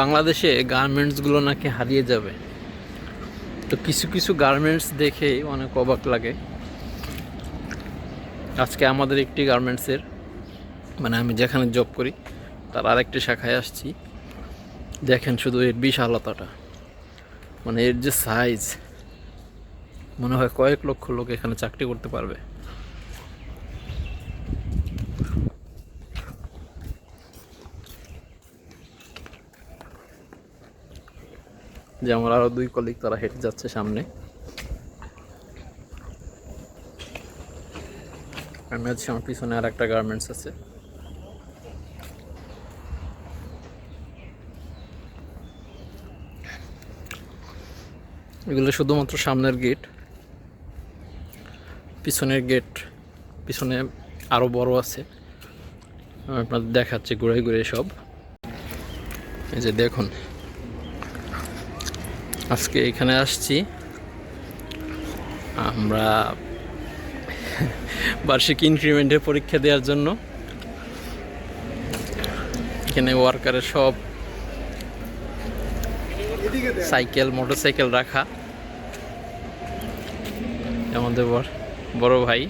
বাংলাদেশে গার্মেন্টসগুলো নাকি হারিয়ে যাবে। তো কিছু কিছু গার্মেন্টস দেখেই অনেক অবাক লাগে। আজকে আমাদের একটি গার্মেন্টসের মানে আমি যেখানে জব করি তার আরেকটি শাখায় আসছি। দেখেন শুধু এর বিশালতাটা, মানে এর যে সাইজ, মনে হয় কয়েক লক্ষ লোক এখানে চাকরি করতে পারবে। যে আমার আরও দুই কলিগ তারা হেঁটে যাচ্ছে সামনে। আমি আছি, আমার পিছনে আর একটা গার্মেন্টস আছে। এগুলো শুধুমাত্র সামনের গেট, পিছনের গেট পিছনে আরও বড় আছে। আমি আপনাদের দেখাচ্ছি ঘুরে ঘুরে সব। এই যে দেখুন, আজকে এখানে আসছি আমরা বার্ষিক ইনক্রিমেন্টের পরীক্ষা দেওয়ার জন্য। এখানে ওয়ার্কারের সব সাইকেল মোটরসাইকেল রাখা। আমাদের বড় ভাই